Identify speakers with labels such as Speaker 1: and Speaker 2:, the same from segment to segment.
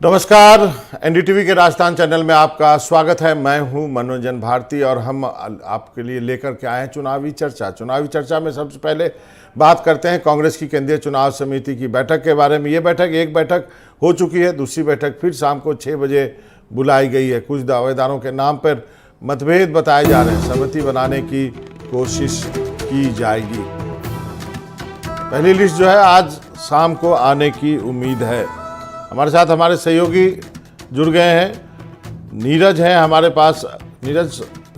Speaker 1: नमस्कार, एनडीटीवी के राजस्थान चैनल में आपका स्वागत है। मैं हूं मनोरंजन भारती और हम आपके लिए लेकर के आए हैं चुनावी चर्चा में सबसे पहले बात करते हैं कांग्रेस की केंद्रीय चुनाव समिति की बैठक के बारे में। ये बैठक एक बैठक हो चुकी है, दूसरी बैठक फिर शाम को 6 बजे बुलाई गई है। कुछ दावेदारों के नाम पर मतभेद बताए जा रहे हैं, समिति बनाने की कोशिश की जाएगी। पहली लिस्ट जो है आज शाम को आने की उम्मीद है। हमारे साथ हमारे सहयोगी जुड़ गए हैं, नीरज हैं हमारे पास। नीरज,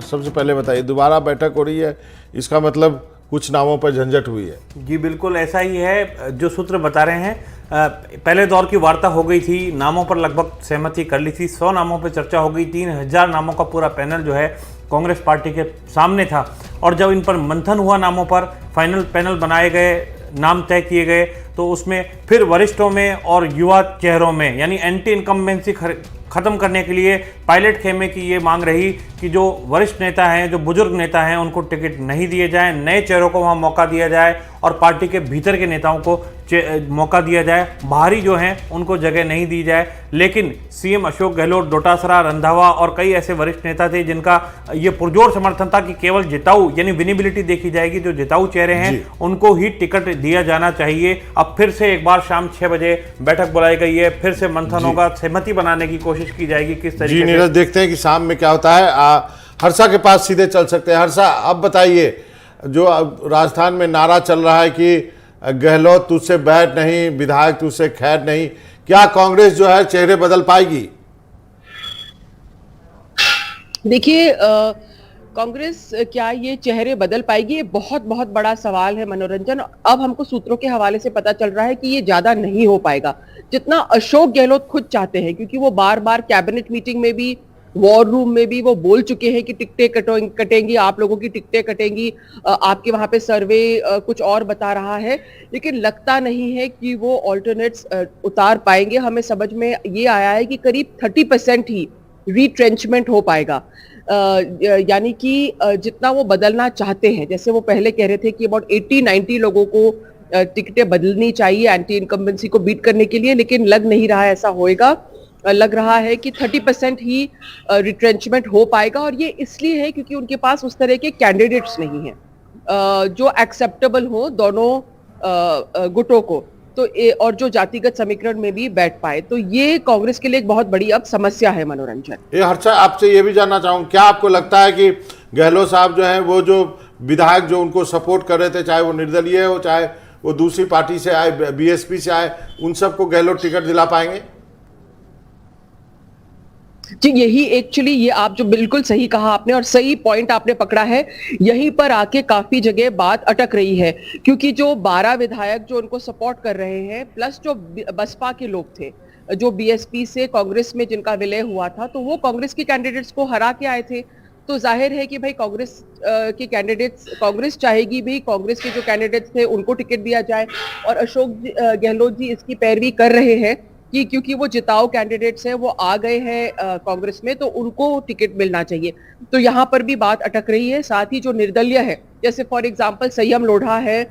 Speaker 1: सबसे पहले बताइए, दोबारा बैठक हो रही है, इसका मतलब कुछ नामों पर झंझट हुई है?
Speaker 2: जी बिल्कुल ऐसा ही है, जो सूत्र बता रहे हैं। पहले दौर की वार्ता हो गई थी, नामों पर लगभग सहमति कर ली थी, 100 नामों पर चर्चा हो गई, 3000 नामों का पूरा पैनल जो है कांग्रेस पार्टी के सामने था। और जब इन पर मंथन हुआ, नामों पर फाइनल पैनल बनाए गए, नाम तय किए गए, तो उसमें फिर वरिष्ठों में और युवा चेहरों में, यानी एंटी इनकम्बेंसी खत्म करने के लिए पायलट खेमे की ये मांग रही कि जो वरिष्ठ नेता हैं, जो बुजुर्ग नेता हैं, उनको टिकट नहीं दिए जाए, नए चेहरों को वहाँ मौका दिया जाए और पार्टी के भीतर के नेताओं को मौका दिया जाए, बाहरी जो हैं उनको जगह नहीं दी जाए। लेकिन सीएम अशोक गहलोत, डोटासरा, रंधावा और कई ऐसे वरिष्ठ नेता थे जिनका ये पुरजोर समर्थन था कि केवल जिताऊ यानी विनिबिलिटी देखी जाएगी, जो जिताऊ चेहरे हैं उनको ही टिकट दिया जाना चाहिए। अब फिर से एक बार शाम 6 बजे बैठक बुलाई गई है, फिर से मंथन होगा, सहमति बनाने की कोशिश की जाएगी किस तरीके से।
Speaker 1: नीरज, देखते हैं कि शाम में क्या होता है। हर्षा के पास सीधे चल सकते हैं। हर्षा, अब बताइए, जो राजस्थान में नारा चल रहा है कि गहलोत तुझसे बैठ नहीं, विधायक तुझसे खैर नहीं, क्या कांग्रेस जो है चेहरे बदल पाएगी?
Speaker 3: देखिए, कांग्रेस क्या ये चेहरे बदल पाएगी, ये बहुत बहुत बड़ा सवाल है मनोरंजन। अब हमको सूत्रों के हवाले से पता चल रहा है कि ये ज्यादा नहीं हो पाएगा जितना अशोक गहलोत खुद चाहते हैं, क्योंकि वो बार बार कैबिनेट मीटिंग में भी, वॉर रूम में भी वो बोल चुके हैं कि टिकटें कटेंगी, आप लोगों की टिकटें कटेंगी। आपके वहां पे सर्वे कुछ और बता रहा है, लेकिन लगता नहीं है कि वो ऑल्टरनेट्स उतार पाएंगे। हमें समझ में ये आया है कि करीब 30% ही रीट्रेंचमेंट हो पाएगा, यानी कि जितना वो बदलना चाहते हैं। जैसे वो पहले कह रहे थे कि अबाउट 80-90 लोगों को टिकटें बदलनी चाहिए एंटी इनकम्बेंसी को बीट करने के लिए, लेकिन लग नहीं रहा है ऐसा होएगा। लग रहा है कि 30% ही रिट्रेंचमेंट हो पाएगा, और ये इसलिए है क्योंकि उनके पास उस तरह के कैंडिडेट्स नहीं हैं जो एक्सेप्टेबल हो दोनों गुटों को, तो और जो जातिगत समीकरण में भी बैठ पाए। तो ये कांग्रेस के लिए एक बहुत बड़ी अब समस्या है मनोरंजन।
Speaker 1: ये हर्षा, आपसे ये भी जानना चाहूँ, क्या आपको लगता है कि गहलोत साहब जो हैं, वो जो विधायक जो उनको सपोर्ट कर रहे थे, चाहे वो निर्दलीय हो, चाहे वो दूसरी पार्टी से आए, बीएसपी से आए, उन सबको गहलोत टिकट दिला पाएंगे?
Speaker 3: जी, यही एक्चुअली, ये आप जो बिल्कुल सही कहा आपने और सही पॉइंट आपने पकड़ा है, यहीं पर आके काफी जगह बात अटक रही है। क्योंकि जो 12 विधायक जो उनको सपोर्ट कर रहे हैं, प्लस जो बसपा के लोग थे, जो बीएसपी से कांग्रेस में जिनका विलय हुआ था, तो वो कांग्रेस के कैंडिडेट्स को हरा के आए थे। तो जाहिर है कि भाई कांग्रेस के कैंडिडेट्स, कांग्रेस चाहेगी भी कांग्रेस के जो कैंडिडेट्स थे उनको टिकट दिया जाए, और अशोक गहलोत जी इसकी पैरवी कर रहे हैं कि क्योंकि वो जिताऊ कैंडिडेट्स हैं, वो आ गए हैं कांग्रेस में, तो उनको टिकट मिलना चाहिए। तो यहाँ पर भी बात अटक रही है। साथ ही जो निर्दलीय है, जैसे फॉर एग्जांपल संयम लोढ़ा है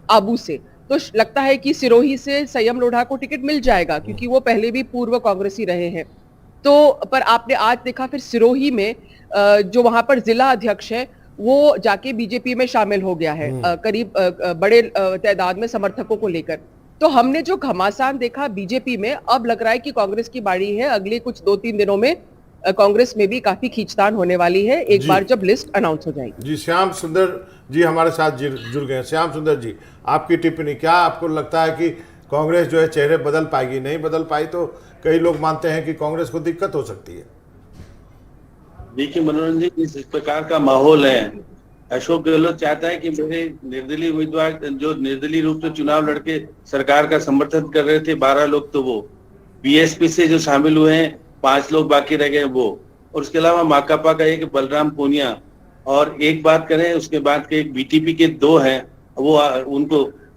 Speaker 3: आबू से, तो लगता है कि सिरोही से संयम लोढ़ा को टिकट मिल जाएगा, क्योंकि वो पहले भी पूर्व कांग्रेसी रहे हैं। तो पर आपने आज देखा फिर सिरोही में जो वहां पर जिला अध्यक्ष है, वो जाके बीजेपी में शामिल हो गया है, करीब बड़े तादाद में समर्थकों को लेकर। तो हमने जो घमासान देखा बीजेपी में, अब लग रहा है कि कांग्रेस की बारी है। अगले कुछ 2-3 दिनों में कांग्रेस में भी काफी खींचतान होने वाली है, एक बार जब लिस्ट अनाउंस हो जाएगी।
Speaker 1: जी, श्याम सुंदर जी हमारे साथ जुड़ गए। श्याम सुंदर जी, आपकी टिप्पणी, क्या आपको लगता है कि कांग्रेस जो है चेहरे बदल पाएगी? नहीं बदल पाई तो कई लोग मानते हैं कि कांग्रेस को दिक्कत हो सकती है।
Speaker 4: देखिए मनोरंजन, इस प्रकार का माहौल है, अशोक गहलोत चाहता है कि मेरे निर्दलीय उम्मीदवार जो निर्दलीय रूप से चुनाव लड़के सरकार का समर्थन कर रहे थे 12 लोग, तो वो बीएसपी से जो शामिल हुए हैं 5 लोग बाकी रह गए वो, और उसके अलावा माकपा का एक बलराम पूनिया, और एक बात करें उसके बाद के एक बीटीपी के 2 हैं, वो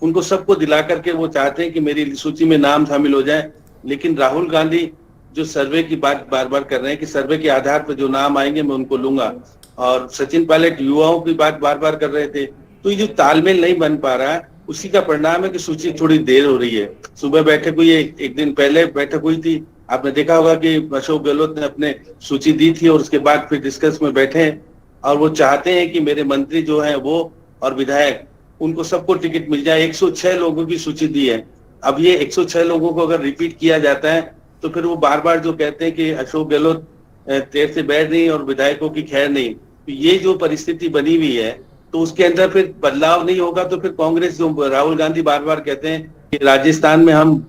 Speaker 4: उनको सबको दिला करके वो चाहते हैं कि मेरी सूची में नाम शामिल हो जाए। लेकिन राहुल गांधी जो सर्वे की बात बार बार कर रहे हैं कि सर्वे के आधार पर जो नाम आएंगे मैं उनको लूंगा, और सचिन पायलट युवाओं की बात बार बार कर रहे थे। तो ये जो तालमेल नहीं बन पा रहा है, उसी का परिणाम है कि सूची थोड़ी देर हो रही है। सुबह बैठक हुई है, एक दिन पहले बैठक हुई थी, आपने देखा होगा कि अशोक गहलोत ने अपने सूची दी थी और उसके बाद फिर डिस्कस में बैठे हैं और वो चाहते हैं कि मेरे मंत्री जो हैं वो और विधायक उनको सबको टिकट मिल जाए। 106 लोगों की सूची दी है। अब ये 106 लोगों को अगर रिपीट किया जाता है तो फिर वो बार बार जो कहते हैं कि अशोक गहलोत तेर से बैर नहीं और विधायकों की खैर नहीं, तो ये जो परिस्थिति बनी हुई है तो उसके अंदर फिर बदलाव नहीं होगा। तो फिर कांग्रेस, जो राहुल गांधी बार बार कहते हैं कि राजस्थान में हम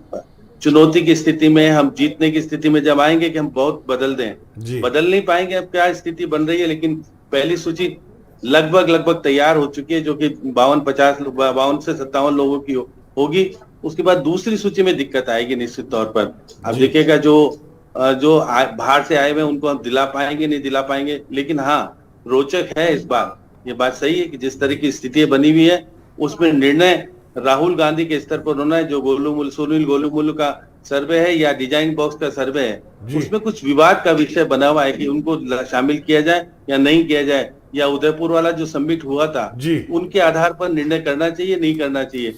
Speaker 4: चुनौती की स्थिति में, हम जीतने की स्थिति में जब आएंगे कि हम बहुत बदल दें, बदल नहीं पाएंगे। अब क्या स्थिति बन रही है, लेकिन पहली सूची लगभग तैयार हो चुकी है जो कि 52 से 57 लोगों की होगी। उसके बाद दूसरी सूची में दिक्कत आएगी निश्चित तौर पर। अब देखिएगा जो बाहर से आए हुए उनको हम दिला पाएंगे नहीं दिला पाएंगे। लेकिन हाँ, रोचक है इस बार, ये बात सही है कि जिस तरह की स्थिति बनी हुई है उसमें निर्णय राहुल गांधी के स्तर पर होना है। जो सुनील गोलूमूल का सर्वे है या डिजाइन बॉक्स का सर्वे है, उसमें कुछ विवाद का विषय बना हुआ है कि उनको शामिल किया जाए या नहीं किया जाए, या उदयपुर वाला जो सबमिट हुआ था उनके आधार पर निर्णय करना चाहिए नहीं करना चाहिए।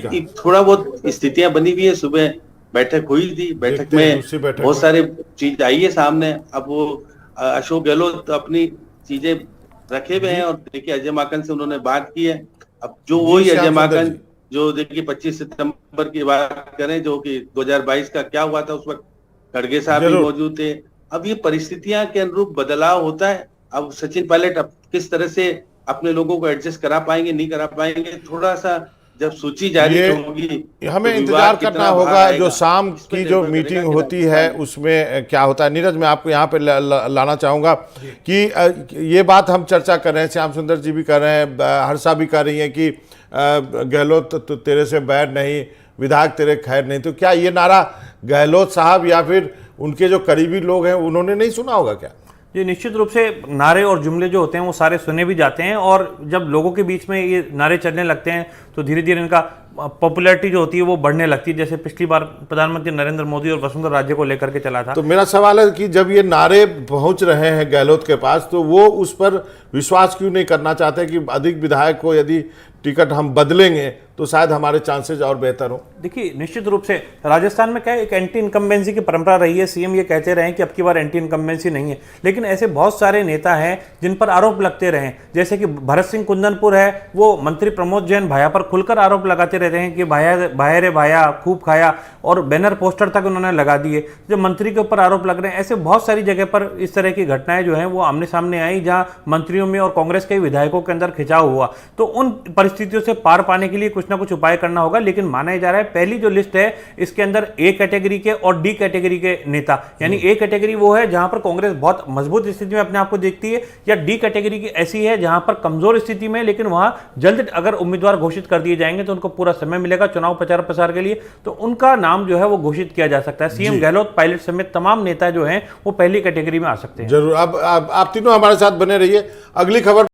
Speaker 4: तो थोड़ा बहुत स्थितियां बनी हुई है। सुबह बैठक हुई थी, बैठक में बहुत सारे चीज आई है सामने। अब वो अशोक गहलोत अपनी चीजें रखे हुए हैं और देखिए अजय माकन से उन्होंने बात की है। अब जो वही अजय माकन जो देखिए 25 सितंबर की बात करें, जो कि 2022 का क्या हुआ था, उस वक्त खड़गे साहब भी मौजूद थे। अब ये परिस्थितियां के अनुरूप बदलाव होता है। अब सचिन पायलट अब किस तरह से अपने लोगों को एडजस्ट करा पाएंगे नहीं करा पाएंगे, थोड़ा सा जब सूची जारी होगी
Speaker 1: हमें इंतजार करना होगा। जो शाम की जो मीटिंग होती है उसमें क्या होता है। नीरज, मैं आपको यहाँ पे लाना चाहूँगा कि ये बात हम चर्चा कर रहे हैं, श्याम सुंदर जी भी कर रहे हैं, हर्षा भी कर रही है कि गहलोत तो तेरे से बैर नहीं, विधायक तेरे खैर नहीं। तो क्या ये नारा गहलोत साहब या फिर उनके जो करीबी लोग हैं उन्होंने नहीं सुना होगा क्या?
Speaker 2: ये निश्चित रूप से नारे और जुमले जो होते हैं वो सारे सुने भी जाते हैं, और जब लोगों के बीच में ये नारे चलने लगते हैं तो धीरे धीरे इनका पॉपुलैरिटी जो होती है वो बढ़ने लगती है। जैसे पिछली बार प्रधानमंत्री नरेंद्र मोदी और वसुंधरा राजे को लेकर के चला था।
Speaker 1: तो मेरा सवाल है कि जब ये नारे पहुंच रहे हैं गहलोत के पास, तो वो उस पर विश्वास क्यों नहीं करना चाहते कि अधिक विधायक को यदि टिकट हम बदलेंगे तो शायद हमारे चांसेस और बेहतर हो?
Speaker 2: देखिए, निश्चित रूप से राजस्थान में क्या है, एक एंटी इनकम्बेंसी की परंपरा रही है। सीएम ये कहते रहे कि अब की बार एंटी इनकम्बेंसी नहीं है, लेकिन ऐसे बहुत सारे नेता हैं जिन पर आरोप लगते रहे। जैसे कि भरत सिंह कुंदनपुर है, वो मंत्री प्रमोद जैन भाया पर खुलकर आरोप लगाते रहते हैं कि भाया रे भाया खूब खाया, और बैनर पोस्टर तक उन्होंने लगा दिए जब मंत्री के ऊपर आरोप लग रहे हैं। ऐसे बहुत सारी जगह पर इस तरह की घटनाएं जो हैं वो आमने सामने आई, जहां मंत्रियों में और कांग्रेस के विधायकों के अंदर खिंचाव हुआ। तो उन परिस्थितियों से पार पाने के लिए कुछ ना कुछ उपाय करना होगा। लेकिन माना जा रहा है पहली जो लिस्ट है इसके अंदर ए कैटेगरी के और डी कैटेगरी के नेता, यानी ए कैटेगरी वो है जहां पर कांग्रेस बहुत मजबूत स्थिति में अपने आप को देखती है, या डी कैटेगरी की ऐसी है जहां पर कमजोर स्थिति में, लेकिन वहां जल्द अगर उम्मीदवार घोषित कर दिए जाएंगे तो उनको पूरा समय मिलेगा चुनाव प्रचार प्रसार के लिए, तो उनका नाम जो है वो घोषित किया जा सकता है। सीएम गहलोत, पायलट समेत तमाम नेता जो हैं वो पहली कैटेगरी में आ सकते हैं।
Speaker 1: जरूर। अब आप तीनों हमारे साथ बने रहिए। अगली खबर